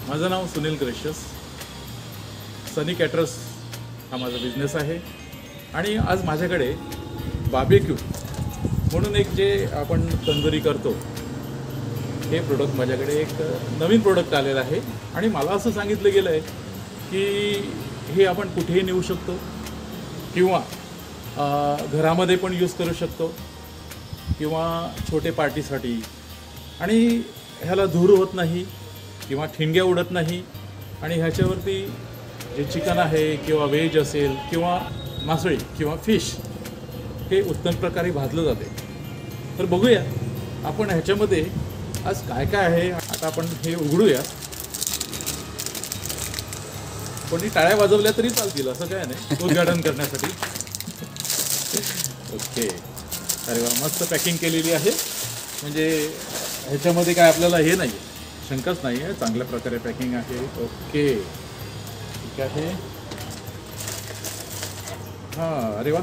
माझं नाव सुनील ग्रेशियस. सनी कॅटरर्स हा माझा बिझनेस आहे आणि आज माझ्याकडे बार्बेक्यू म्हणून एक जे आपण तंदुरी करतो हे प्रोडक्ट माझ्याकडे एक नवीन प्रोडक्ट आलेलं आहे आणि मला असं सांगितलं गेलं आहे की हे आपण कुठेही नेऊ शकतो किंवा घरामध्ये पण यूज करू शकतो किंवा छोटे पार्टीसाठी आणि ह्याला धूर होत नाही किंवा ठिणग्या उडत नाही आणि ह्याच्यावरती जे चिकन आहे किंवा व्हेज असेल किंवा मासळी किंवा फिश हे उत्तम प्रकारे भाजलं जाते. तर बघूया आपण ह्याच्यामध्ये आज काय काय आहे. आता आपण हे उघडूया. कोणी टाळ्या वाजवल्या तरी चालतील असं काय नाही उद्घाटन करण्यासाठी. ओके. अरे वा, मस्त पॅकिंग केलेली आहे. म्हणजे ह्याच्यामध्ये काय आपल्याला हे नाही आहे, शंकाच नाही आहे. चांगल्या प्रकारे पॅकिंग आहे. ओके, ठीक आहे. हां, अरे वा.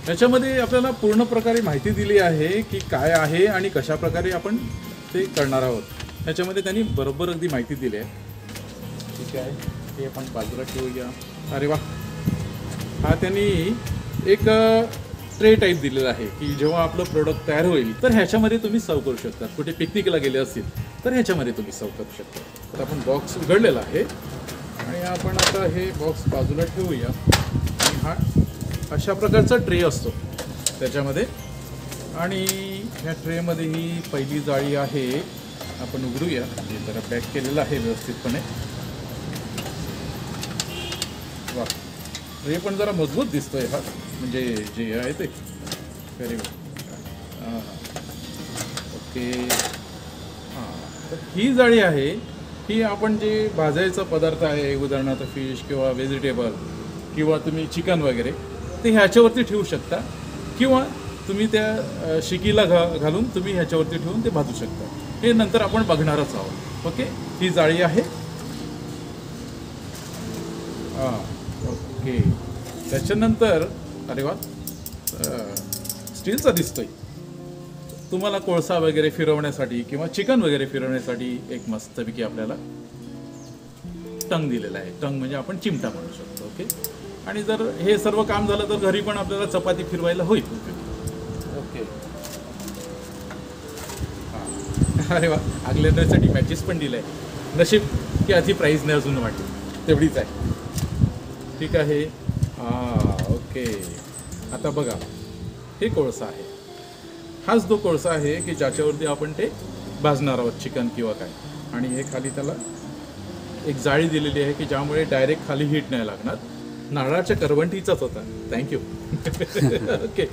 याच्यामध्ये आपल्याला पूर्ण प्रकारे माहिती दिली आहे की काय आहे आणि कशा प्रकारे आपण ते करणार आहोत. ह्याच्यामध्ये त्यांनी बरोबर अगदी माहिती दिली आहे. ठीक आहे, हे आपण बाजूला ठेवूया. अरे वा. हा त्यांनी एक ट्रे टाईप दिलेला आहे की जेव्हा आपलं प्रोडक्ट तयार होईल तर ह्याच्यामध्ये तुम्ही सर्व करू शकता. कुठे पिकनिकला गेले असतील तर ह्याच्यामध्ये तुम्ही सर्व करू शकता. तर आपण बॉक्स उघडलेला आहे आणि आपण आता हे बॉक्स बाजूला ठेवूया. आणि हा अशा प्रकारचा ट्रे असतो त्याच्यामध्ये आणि ह्या ट्रेमध्ये ही पहिली जाळी आहे. आपण उघडूया. हे जरा पॅक केलेलं आहे व्यवस्थितपणे. वा, ट्रे पण जरा मजबूत दिसतोय हा, म्हणजे जे आहे ते. Very good. हां, ओके. हां, तर ही जाळी आहे ही आपण जे भाजायचा पदार्थ आहे, उदाहरणार्थ फिश किंवा व्हेजिटेबल किंवा तुम्ही चिकन वगैरे ते ह्याच्यावरती ठेवू शकता किंवा तुम्ही त्या शिकीला घालून तुम्ही ह्याच्यावरती ठेवून ते भाजू शकता. हे नंतर आपण बघणारच आहोत. ओके, ही जाळी आहे. हां, ओके. त्याच्यानंतर अरे वा, स्टीलचा दिसतोय. तुम्हाला कोळसा वगैरे फिरवण्यासाठी किंवा चिकन वगैरे फिरवण्यासाठी एक मस्तपैकी आपल्याला टंग दिलेला आहे. टंग म्हणजे आपण चिमटा म्हणू शकतो. ओके. आणि जर हे सर्व काम झालं तर घरी पण आपल्याला चपाती फिरवायला होईल. ओके. हां, अरे वा. आग लावण्यासाठी मॅचेस पण दिलं आहे. नशीब की आधी प्राईज नाही अजून वाटली, तेवढीच आहे. ठीक आहे. हां, ओके. आता बघा, हे कोळसा आहे. हाच तो कोळसा आहे की ज्याच्यावरती आपण ते भाजणार आहोत चिकन किंवा काय. आणि हे खाली त्याला एक जाळी दिलेली आहे की ज्यामुळे डायरेक्ट खाली हीट नाही लागणार. नारळाच्या करवंटीचाच होता. थँक्यू. ओके.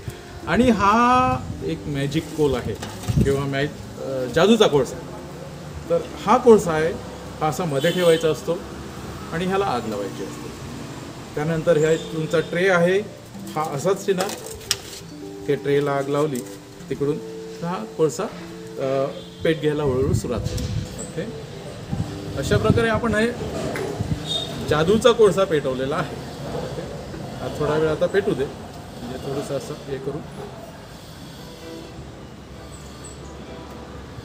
आणि हा एक मॅजिक कोल आहे किंवा जादूचा कोळसा. तर हा कोळसा आहे, हा असा मध्ये ठेवायचा असतो आणि ह्याला आग लावायची असते. त्यानंतर ह्या तुमचा ट्रे आहे, हा असाच ना, हे ट्रेला आग लावली तिकडून हा कोळसा पेट घ्यायला हळूहळू सुरुवात होते. ओके. अशा प्रकारे आपण हे जादूचा कोळसा पेटवलेला आहे. ओके. हा थोडा वेळ आता पेटू दे, म्हणजे थोडंसं असं हे करू.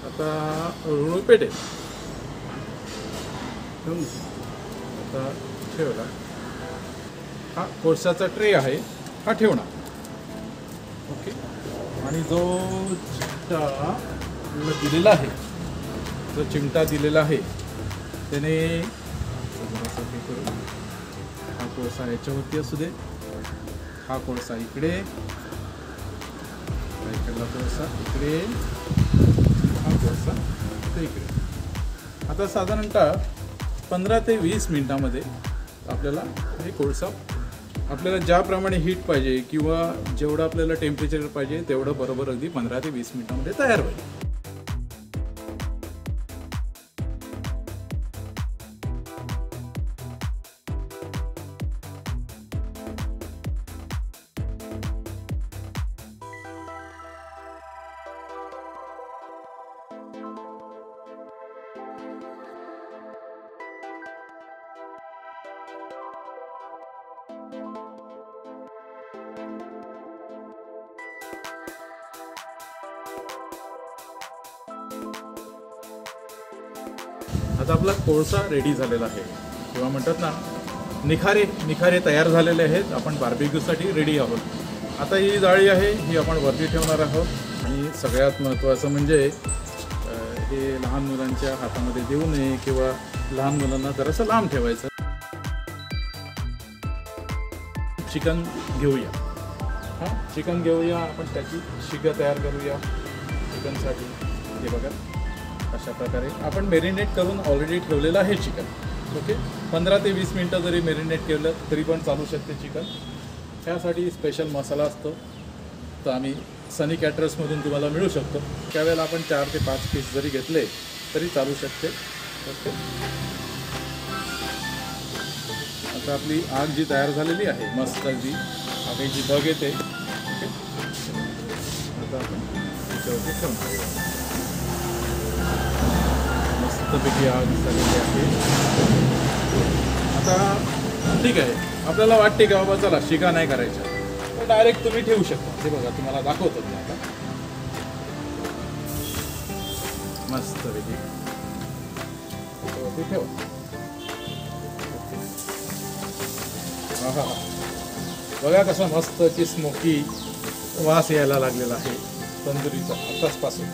आता हळूहळू पेटेल. आता ठेवला. हा कोळशाचा ट्रे आहे, हा ठेवणार. ओके. आणि जो चिमटा दिलेला आहे, जो चिमटा दिलेला आहे त्याने करून हा कोळसा याच्यावरती असू दे, हा कोळसा इकडे, इकडला कोळसा इकडे, हा कोळसा इकडे. आता साधारणतः 15 ते 20 मिनिटामध्ये आपल्याला हे कोळसा आपल्याला ज्याप्रमाणे हीट पाहिजे किंवा जेवढं आपल्याला टेम्परेचर पाहिजे तेवढं बरोबर अगदी 15 ते 20 मिनिटामध्ये तयार होईल. आता आपला कोळसा रेडी झालेला आहे किंवा म्हणतात ना निखारे तयार झालेले आहेत. आपण बार्बिक्यूसाठी रेडी आहोत. आता ही जाळी आहे ही आपण वरती ठेवणार आहोत आणि सगळ्यात महत्त्वाचं म्हणजे हे लहान मुलांच्या हातामध्ये देऊ नये किंवा लहान मुलांना जरासं लांब ठेवायचं. चिकन घेऊया. चिकन घेऊया आपण त्याची शिगा तयार करूया चिकनसाठी. हे बघा अशा प्रकारे आपण मॅरिनेट करून ऑलरेडी ठेवलेलं आहे चिकन. ओके 15 ते 20 मिनटं जरी मॅरिनेट केलं तरी पण चालू शकते चिकन. त्यासाठी स्पेशल मसाला असतो तर आम्ही सनी कॅटरर्समधून तुम्हाला मिळू शकतो. त्यावेळेला आपण 4 ते 5 पीस जरी घेतले तरी चालू शकते. ओके आता आपली आग जी तयार झालेली आहे मस्त अगदी आगीची बग येते. ओके आता आपण त्याच्यावरती ठेवून टाकूया. मस्तपैकी आग झालेली आहे. आता ठीक आहे आपल्याला वाटते का बाबा चला शिका नाही करायच्या तर डायरेक्ट तुम्ही ठेवू शकता. ते बघा तुम्हाला दाखवतो मी आता मस्तपैकी त्याच्यावरती ठेवा. हा बघा कसा मस्त की स्मोकी वास यायला लागलेला आहे तंदुरीचा आताचपासून.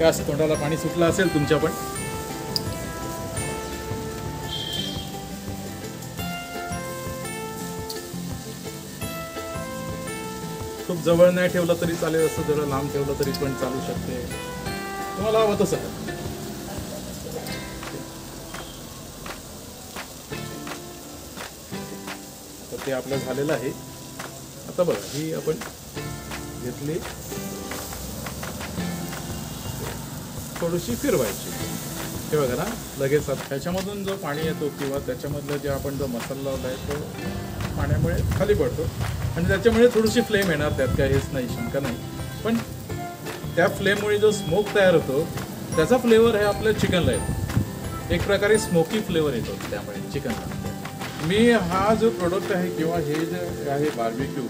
काय असं तोंडाला पाणी सुटलं असेल तुमच्या पण. खूप जवळ नाही ठेवलं तरी चालेल असं जरा लांब ठेवलं तरी पण चालू शकते तुम्हाला हवं तसं. तर ते आपलं झालेलं आहे. आता बघा ही आपण घेतली थोडीशी फिरवायची. हे बघा ना लगेच त्याच्यामधून जो पाणी येतो किंवा त्याच्यामधलं जे आपण जो मसाला लावला आहे तो पाण्यामुळे खाली पडतो आणि त्याच्यामुळे थोडीशी फ्लेम येणार त्यात काही हेच नाही शंका नाही. पण त्या फ्लेममुळे जो स्मोक तयार होतो त्याचा फ्लेवर हे आपल्या चिकनला येतो. एक प्रकारे स्मोकी फ्लेवर येतो त्यामुळे चिकनला. मी हा जो प्रोडक्ट आहे किंवा हे जे आहे बार्बिक्यू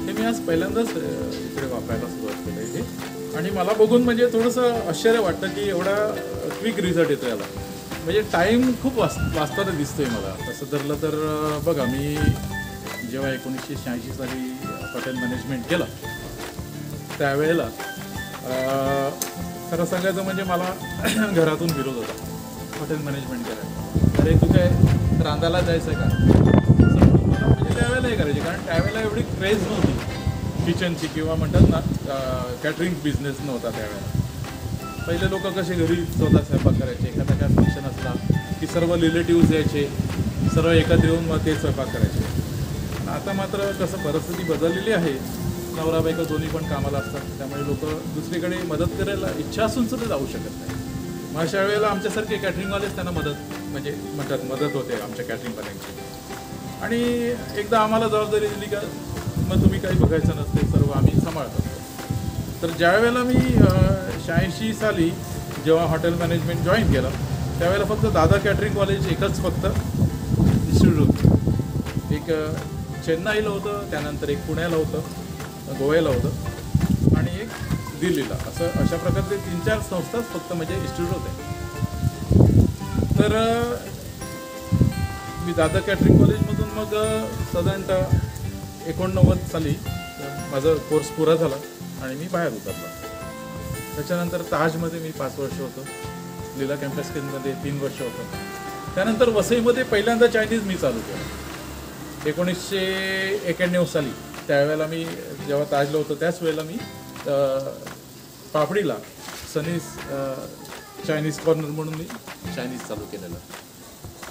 हे मी आज पहिल्यांदाच इकडे वापरायला सुरुवात केली आहे आणि मला बघून म्हणजे थोडंसं आश्चर्य वाटतं की एवढा क्विक रिझल्ट येतो याला. म्हणजे टाईम खूप वाचताना दिसतोय मला. तसं धरलं तर बघा मी जेव्हा 1986 साली हॉटेल मॅनेजमेंट केलं त्यावेळेला खरं सांगायचं म्हणजे मला घरातून विरोध होता हॉटेल मॅनेजमेंट करायला. अरे तू काय रांधायला जायचं का मला म्हणजे त्यावेळेला हे करायचे कारण त्यावेळेला एवढी क्रेज नव्हती किचनची किंवा म्हणतात ना कॅटरिंग बिझनेस नव्हता त्यावेळेला. पहिले लोक कसे घरी स्वतः स्वयंपाक करायचे. एखादा काय फंक्शन असला की सर्व रिलेटिव्स यायचे सर्व एकत्र येऊन मग ते स्वयंपाक करायचे. आता मात्र कसं परिस्थिती बदललेली आहे. नवरा बायको दोन्ही पण कामाला असतात त्यामुळे लोक दुसरीकडे मदत करायला इच्छा असून सुद्धा जाऊ शकत नाही. मग अशा वेळेला आमच्यासारखे कॅटरिंगवालेच त्यांना मदत होते आमच्या कॅटरिंगवाल्यांची. आणि एकदा आम्हाला जबाबदारी दिली का मग तुम्ही काही बघायचं नसते सर्व आम्ही सांभाळत असतो. तर ज्या वेळेला मी 86 साली जेव्हा हॉटेल मॅनेजमेंट जॉईन केलं त्यावेळेला फक्त दादा कॅटरिंग कॉलेज एकच फक्त इन्स्टिट्यूट होतं. एक चेन्नईला होतं त्यानंतर एक पुण्याला होतं गोव्याला होतं आणि एक दिल्लीला. अशा प्रकारचे 3-4 संस्थाच फक्त म्हणजे इन्स्टिट्यूट होते. तर मी दादा कॅटरिंग कॉलेजमधून मग साधारणतः 89 साली माझा कोर्स पुरा झाला आणि मी बाहेर उतरलो. त्याच्यानंतर ताजमध्ये मी 5 वर्ष होतो. लीला कॅम्पस मध्ये 3 वर्ष होतं. त्यानंतर वसईमध्ये पहिल्यांदा चायनीज मी चालू केलं 1991 साली. त्यावेळेला मी जेव्हा ताजला होतो त्याच वेळेला मी पापडीला सनीज चायनीज कॉर्नर म्हणून मी चायनीज चालू केलेलं.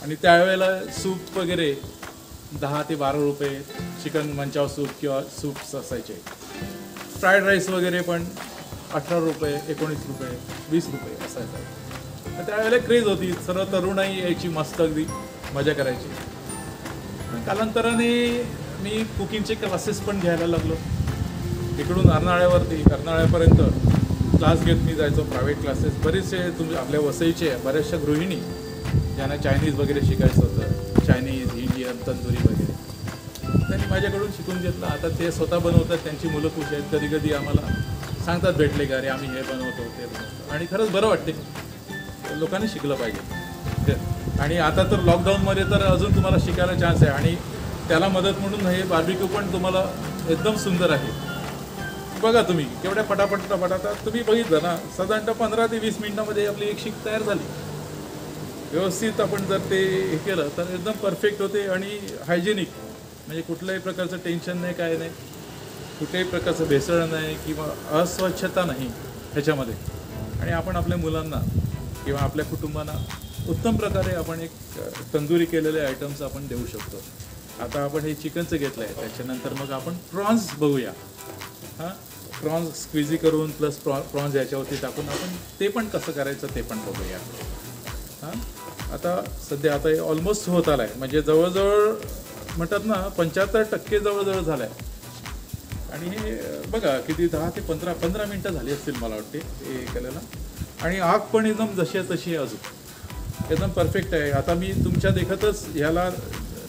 आणि त्यावेळेला सूप वगैरे 10 ते 12 रुपये चिकन मंचाव सूप किंवा सूप्स असायचे. फ्राईड राईस वगैरे पण 18 रुपये 19 रुपये 20 रुपये असायचं. तर त्यावेळेला क्रेज होती. सर्व तरुणाई यायची मस्त अगदी मजा करायची. कालांतराने मी कुकिंगचे क्लासेस पण घ्यायला लागलो. इकडून अर्नाळ्यापर्यंत क्लास घेत मी जायचो प्रायव्हेट क्लासेस. बरेचसे आपल्या वसईचे बऱ्याचशा गृहिणी ज्यांना चायनीज वगैरे शिकायचं होतं चायनीज इंडियन तंदुरी वगैरे त्यांनी माझ्याकडून शिकून घेतलं. आता ते स्वतः बनवतात, त्यांची मुलं खुश आहेत. कधी कधी आम्हाला सांगतात भेटले का, अरे आम्ही हे बनवतो ते बनवतो, आणि खरंच बरं वाटते. लोकांनी शिकलं पाहिजे. आणि आता तर लॉकडाऊनमध्ये तर अजून तुम्हाला शिकायला चान्स आहे. आणि त्याला मदत म्हणून हे बार्बिक्यू पण तुम्हाला एकदम सुंदर आहे. बघा तुम्ही केवढ्या पटापटा तुम्ही बघितलं ना, साधारणतः 15 ते 20 मिनिटामध्ये आपली एक शीक तयार झाली. व्यवस्थित आपण जर ते हे केलं तर एकदम परफेक्ट होते आणि हायजेनिक, म्हणजे कुठल्याही प्रकारचं टेन्शन नाही, काय नाही, कुठल्याही प्रकारचं भेसळ नाही किंवा अस्वच्छता नाही ह्याच्यामध्ये. आणि आपण आपल्या मुलांना किंवा आपल्या कुटुंबांना उत्तम प्रकारे आपण एक तंदुरी केलेले आयटम्स आपण देऊ शकतो. आता आपण हे चिकनचं घेतलं आहे, त्याच्यानंतर मग आपण प्रॉन्स बघूया. हां, प्रॉन्स स्क्विझी करून प्लस प्रॉन्स याच्यावरती टाकून आपण ते पण कसं करायचं ते पण बघूया. हां, आता सध्या आता हे ऑलमोस्ट होत आलं आहे, म्हणजे जवळजवळ म्हणतात ना 75% जवळजवळ झालं आहे. आणि हे बघा किती 10 ते 15 मिनटं झाली असतील मला वाटते हे केलेलं. आणि आग पण एकदम जशी आहे तशी आहे, अजून एकदम परफेक्ट आहे. आता मी तुमच्या देखतच ह्याला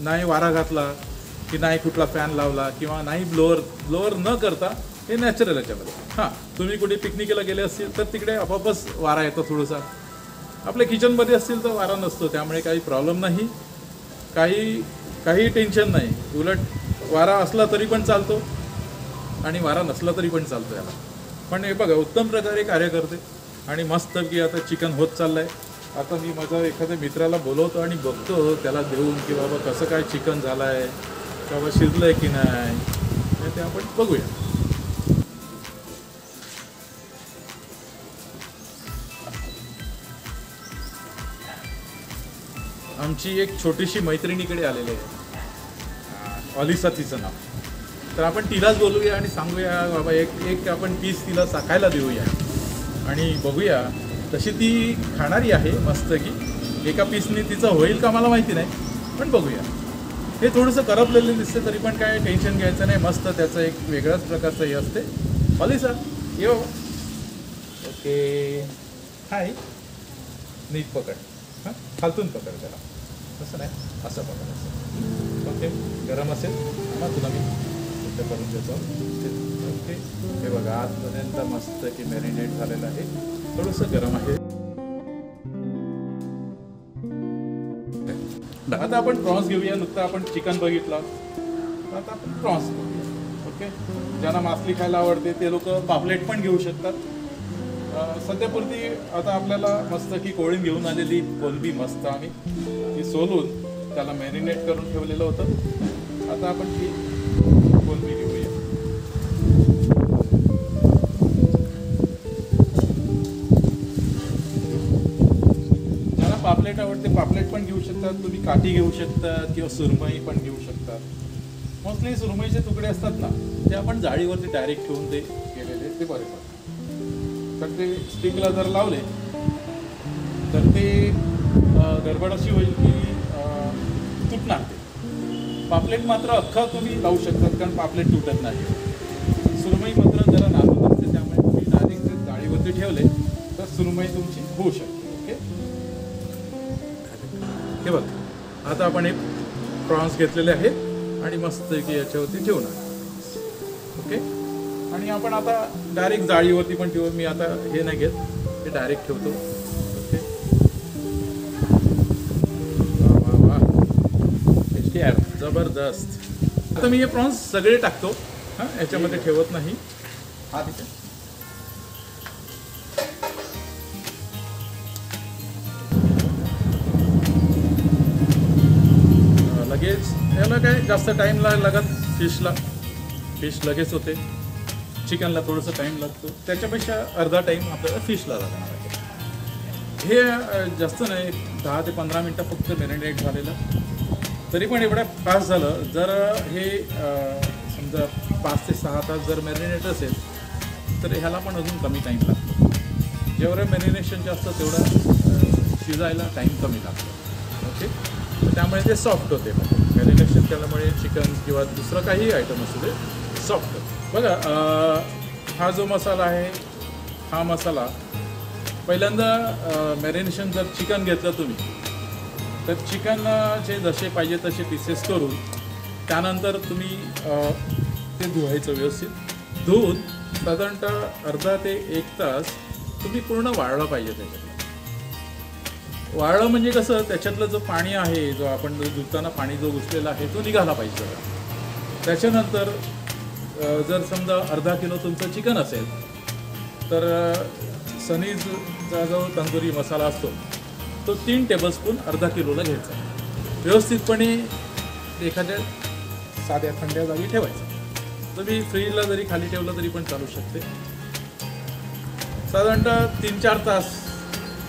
नाही वारा घातला की नाही कुठला फॅन लावला किंवा नाही ब्लोअर न करता हे नॅचरल याच्यामध्ये. हां, तुम्ही कुठे पिकनिकला गेले असतील तर तिकडे आपोआपच वारा येतो थोडासा. आपल्या किचनमध्ये असतील तर वारा नसतो, त्यामुळे काही प्रॉब्लेम नाही, काही टेन्शन नाही. उलट वारा असला तरी पण चालतो आणि वारा नसला तरी पण चालतो याला. पण हे बघा उत्तम प्रकारे कार्य करते. आणि मस्त की आता चिकन होत चाललं आहे. आता मी माझ्या एखाद्या मित्राला बोलवतो आणि बघतो त्याला देऊन की बाबा कसं काय चिकन झालं आहे, बाबा शिजलं आहे की नाही, ते आपण बघूया. आमची एक छोटीशी मैत्रिणीकडे आलेली आहे, ऑलिसा तिचं नाव. तर आपण तिलाच बोलूया आणि सांगूया बाबा एक आपण पीस तिला चाखायला देऊया आणि बघूया. तशी ती खाणारी आहे मस्त की एका पीसने तिचं होईल का मला माहिती नाही, पण बघूया. हे थोडंसं करपलेलं दिसते तरी पण काय टेन्शन घ्यायचं नाही. मस्त त्याचं एक वेगळ्याच प्रकारचं हे असते. ऑलिसा येऊ. ओके, हाय, नीट पकड. हां, खालतून पकड त्याला, तसं नाही, असं पकडायचं. ओके, गरम असेल ना तुला मी इथं करून देतो. ओके, हे बघा आजपर्यंत मस्त की मॅरिनेट झालेलं आहे, थोडंसं गरम आहे. आता आपण प्रॉन्स घेऊया. नुकतं आपण चिकन बघितलं, आता आपण प्रॉन्स घेऊया. ओके, ज्यांना मासली खायला आवडते ते लोक पापलेट पण घेऊ शकतात. सध्यापुरती आता आपल्याला मस्त की कोळीण घेऊन आलेली कोलंबी मस्त आम्ही ती सोलून त्याला मॅरिनेट करून ठेवलेलं होतं. आता आपण ती कोलंबी घेऊया. ज्यांना पापलेट आवडते पापलेट पण घेऊ शकतात, तुम्ही काठी घेऊ शकतात किंवा सुरमई पण घेऊ शकतात. मोस्टली सुरमईचे तुकडे असतात ना, ते आपण जाळीवरती डायरेक्ट ठेवून ते केलेले ते बरे पडतात. तर ते स्टिकला जर लावले तर ते गडबड अशी होईल की तुटणार ते. पापलेट मात्र अख्खा तुम्ही लावू शकतात, कारण पापलेट तुटत नाही. सुरमई मात्र जरा नाजूक असते, त्यामुळे तुम्ही डायरेक्ट जर जाळीवरती ठेवले तर सुरमई तुमची होऊ शकते. ओके, हे बघ आता आपण एक प्रॉन्स घेतलेले आहेत आणि मस्त की याच्यावरती ठेवणार. ओके, आणि आपण आता डायरेक्ट जाळीवरती पण ठेवू. मी आता हे नाही घेत, हे डायरेक्ट ठेवतो. ओके, वा वा वा, जबरदस्त. आता मी हे प्रॉन्स सगळे टाकतो. हां, याच्यामध्ये ठेवत नाही. हा ठीक आहे. लगेच याला काय जास्त टाईम लागत. फिश लगेच होते, चिकनला थोडंसं टाईम लागतो, त्याच्यापेक्षा अर्धा टाईम आपल्याला फिशला लागणार आहे. हे जास्त नाही, 10 ते 15 मिनटं फक्त मॅरिनेट झालेलं, तरी पण एवढं फास्ट झालं. जर हे समजा 5 ते 6 तास जर मॅरिनेट असेल तर ह्याला पण अजून कमी टाईम लागतो. जेवढं मॅरिनेशन जास्त तेवढं शिजायला टाईम कमी लागतो. ओके, तर त्यामुळे ते सॉफ्ट होते. मॅरिनेशन केल्यामुळे चिकन किंवा दुसरं काही आयटम असू दे सॉफ्ट होते. बघा हा जो मसाला आहे, हा मसाला पहिल्यांदा मॅरिनेशन जर चिकन घेतलं तुम्ही तर चिकनचे जसे पाहिजे तसे पीसेस करून त्यानंतर तुम्ही ते धुवायचं व्यवस्थित. धुवून साधारणतः अर्धा ते 1 तास तुम्ही पूर्ण वाळलं पाहिजे. त्याच्यातलं वाळलं म्हणजे कसं, त्याच्यातलं जो पाणी आहे, जो आपण धुताना पाणी जो घुसलेला आहे तो निघाला पाहिजे. त्याच्यानंतर जर समजा अर्धा किलो तुमचं चिकन असेल तर सनीजचा जो तंदुरी मसाला असतो तो 3 टेबलस्पून अर्धा किलोला घ्यायचा. व्यवस्थितपणे एखाद्या साध्या थंड्या जागी ठेवायचं. तुम्ही फ्रीजला जरी खाली ठेवलं तरी पण चालू शकते. साधारणतः 3-4 तास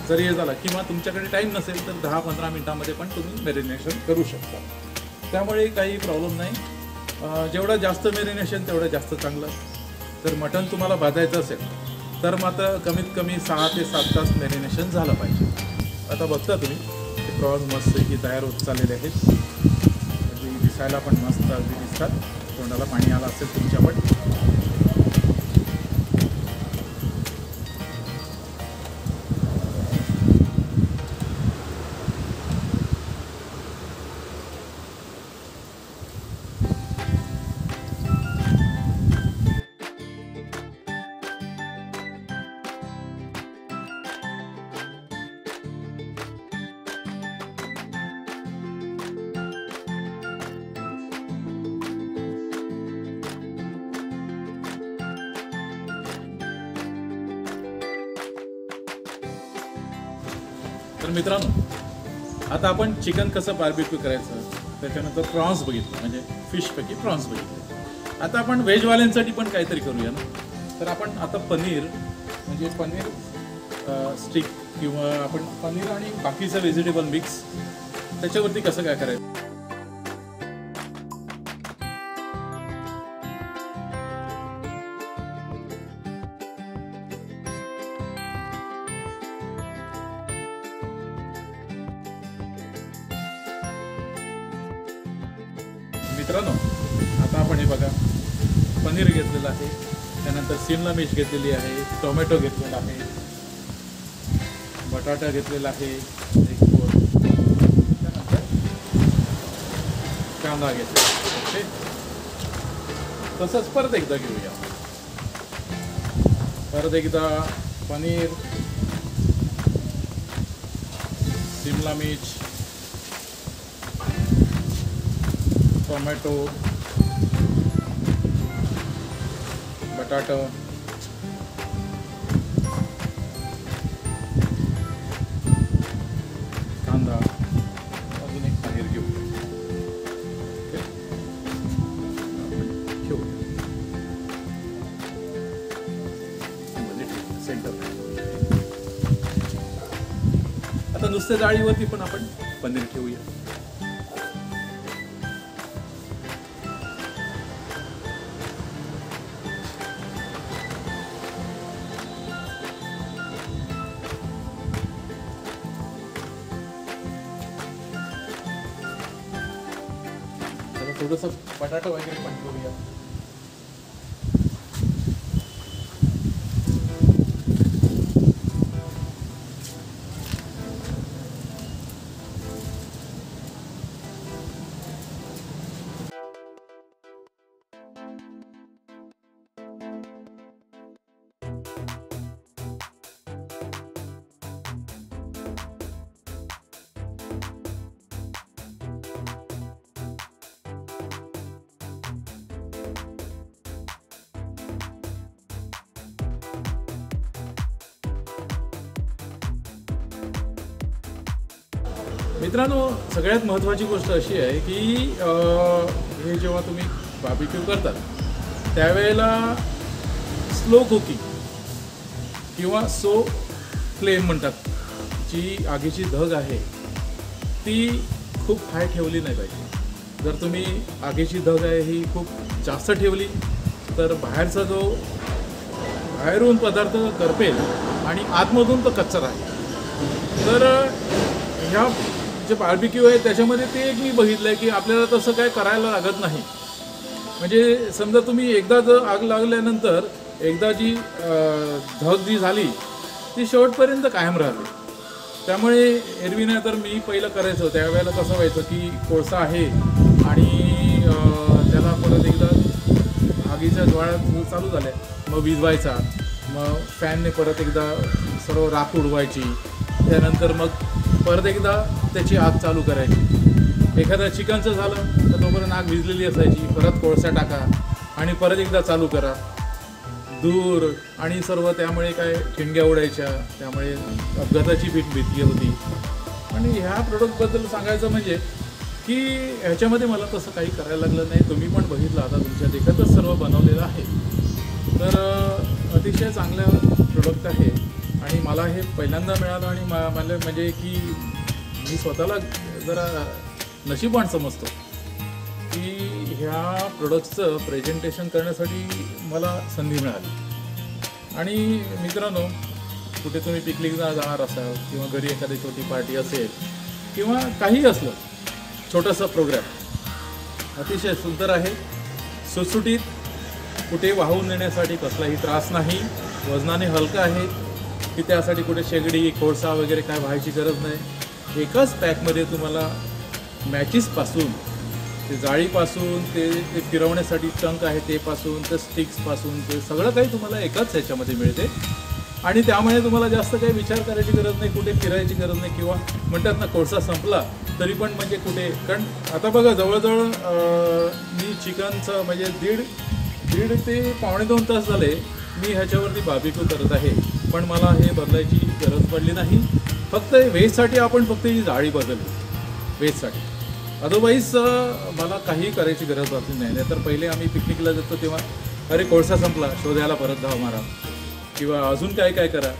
जरी हे झाला, किंवा तुमच्याकडे टाईम नसेल तर 10-15 मिनिटांमध्ये पण तुम्ही मॅरिनेशन करू शकता. त्यामुळे काही प्रॉब्लेम नाही. जेवढं जास्त मॅरिनेशन तेवढं जास्त चांगलं. जर मटण तुम्हाला भाजायचं असेल तर मात्र कमीत कमी 6 ते 7 तास मॅरिनेशन झालं पाहिजे. आता बघता तुम्ही ते प्रॉन्स मस्तपैकी तयार होत चाललेले आहेत. म्हणजे दिसायला पण मस्त अगदी दिसतात. तोंडाला पाणी आलं असेल तुमच्या पण. तर मित्रांनो, आता आपण चिकन कसं बार्बिक्यू करायचं, त्याच्यानंतर प्रॉन्स बघितलं, म्हणजे फिशपैकी प्रॉन्स बघितले. आता आपण व्हेजवाल्यांसाठी पण काहीतरी करूया ना. तर आपण आता पनीर, म्हणजे पनीर स्टिक, किंवा आपण पनीर आणि बाकीचं व्हेजिटेबल मिक्स त्याच्यावरती कसं काय करायचं. मित्रांनो, आता आपण हे बघा, पनीर घेतलेलं आहे, त्यानंतर शिमला मिर्च घेतलेली आहे, टोमॅटो घेतलेला आहे, बटाटा घेतलेला आहे, एक त्यानंतर कांदा घेतलेला. ओके, तसंच परत एकदा घेऊया. परत एकदा पनीर, शिमला मिर्च, टोमॅटो, बटाटा, कांदा, अजून एक पनीर घेऊ. घेऊ सेंटर. आता नुसत्या जाळीवरती पण आपण पनीर ठेवूया. थोडंसं बटाटा वगैरे पण ठेवूया. मित्रांनो, सगळ्यात महत्त्वाची गोष्ट अशी आहे की हे जेव्हा तुम्ही बार्बिक्यू करतात त्यावेळेला स्लो कुकिंग किंवा सो फ्लेम म्हणतात, जी आगीची धग आहे ती खूप हाय ठेवली नाही पाहिजे. जर तुम्ही आगीची धग आहे ही खूप जास्त ठेवली तर बाहेरचा जो बाहेरून पदार्थ करपेल आणि आतमधून तो कच्चा राहील. तर ह्या जे बार्बिक्यू आहे त्याच्यामध्ये ते एक मी बघितलं आहे की आपल्याला तसं काय करायला लागत नाही. म्हणजे समजा तुम्ही एकदा जर आग लागल्यानंतर एकदा जी धग जी झाली ती शेवटपर्यंत कायम राहिली. त्यामुळे एरवी नाही तर मी पहिलं करायचो त्यावेळेला कसं व्हायचं की कोळसा आहे आणि परत एकदा आगीच्या ज्वाळा चालू झाल्या, मग विझवायचा, मग फॅनने परत एकदा सर्व राख उडवायची, त्यानंतर मग परत एकदा त्याची आग चालू करायची. एखादं चिकनचं झालं तर तोपर्यंत आग विझलेली असायची, परत कोळसा टाका आणि परत एकदा चालू करा. धूर आणि सर्व, त्यामुळे काय ठिणग्या उडायच्या, त्यामुळे अपघाताची भीती होती. आणि ह्या प्रोडक्टबद्दल सांगायचं म्हणजे की ह्याच्यामध्ये मला तसं काही करायला लागलं नाही. तुम्ही पण बघितलं आता तुमच्या देखतच सर्व बनवलेलं आहे. तर अतिशय चांगलं प्रोडक्ट आहे आणि मला हे पहिल्यांदा मिळालं आणि मला म्हणजे की मी स्वतःला जरा नशीबवान समजतो की ह्या प्रोडक्टचं प्रेझेंटेशन करण्यासाठी मला संधी मिळाली. आणि मित्रांनो, कुठे तुम्ही पिकनिकला जाणार असाल किंवा घरी एखादी छोटी पार्टी असेल किंवा काही असलं छोटंसं प्रोग्राम, अतिशय सुंदर आहे, सुटसुटीत, कुठे वाहून नेण्यासाठी कसलाही त्रास नाही, वजनाने हलका आहे की त्यासाठी कुठे शेगडी कोळसा वगैरे काय व्हायची गरज नाही. एकाच पॅकमध्ये तुम्हाला मॅचेसपासून ते जाळीपासून ते फिरवण्यासाठी चंक आहे ते पासून ते स्टिक्सपासून ते सगळं काही तुम्हाला एकाच ह्याच्यामध्ये मिळते. आणि त्यामुळे तुम्हाला जास्त काही विचार करायची गरज नाही, कुठे फिरायची गरज नाही. किंवा म्हणतात ना, कोळसा संपला तरी पण म्हणजे कुठे, कारण आता बघा जवळजवळ मी चिकनचं म्हणजे दीड ते पावणे 2 तास झाले मी ह्याच्यावरती बार्बिक्यू करत आहे, पण मला हे बदलायची गरज पडली नाही. फक्त वेजसाठी आपण फक्त ही जाळी बदलली वेजसाठी, अदरवाईज मला काही करायची गरज वाटली नाही. नाहीतर पहिले आम्ही पिकनिकला जातो तेव्हा अरे कोळसा संपला, शोधायला परत धाव मारा किंवा अजून काय काय करा,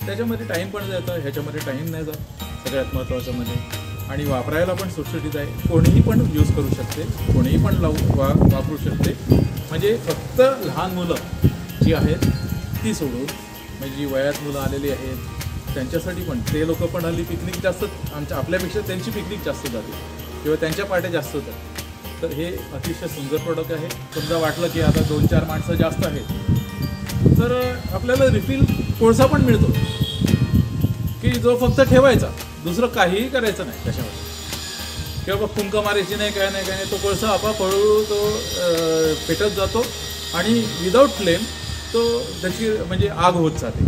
त्याच्यामध्ये टाईम पण जातं, ह्याच्यामध्ये टाईम नाही जात सगळ्यात महत्त्वाचं म्हणजे. आणि वापरायला पण सुटसुटीत आहे, कोणीही पण यूज करू शकते, कोणीही पण वापरू शकते. म्हणजे फक्त लहान मुलं जी आहेत ती सोडून, म्हणजे जी वयात मुलं आलेली आहेत त्यांच्यासाठी पण, ते लोक पण हल्ली पिकनिक जास्त आपल्यापेक्षा त्यांची पिकनिक जास्त जाते किंवा त्यांच्या पार्ट्या जास्त होतात. तर हे अतिशय सुंदर प्रोडक्ट आहे. समजा वाटलं की आता 2-4 माणसं जास्त आहेत तर आपल्याला रिफिल कोळसा पण मिळतो की जो फक्त ठेवायचा, दुसरं काहीही करायचं नाही त्याच्यामध्ये, किंवा फुंक मारायची नाही, काय नाही. तो कोळसा आपोआप हळूहळू तो पेटत जातो आणि विदाऊट फ्लेम तो त्याची म्हणजे आग होत जाते.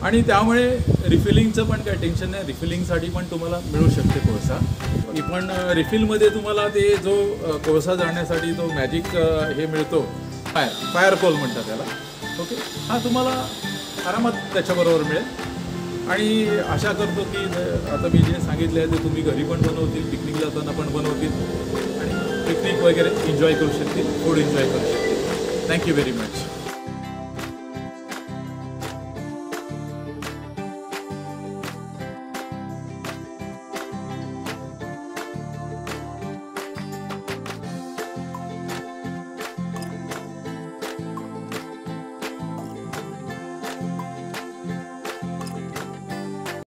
आणि त्यामुळे रिफिलिंगचं पण काही टेन्शन नाही, रिफिलिंगसाठी पण तुम्हाला मिळू शकते कोळसा. पण रिफिलमध्ये तुम्हाला ते जो कोळसा जाळण्यासाठी तो मॅजिक हे मिळतो, फायर कोल म्हणतात त्याला, ओके, हा तुम्हाला आरामात त्याच्याबरोबर मिळेल. आणि आशा करतो की आता मी जे सांगितले आहे ते तुम्ही घरी पण बनवतील, पिकनिकला जाताना पण बनवतील आणि पिकनिक वगैरे एन्जॉय करू शकतील, फूड एन्जॉय करू शकतील. Thank you very much.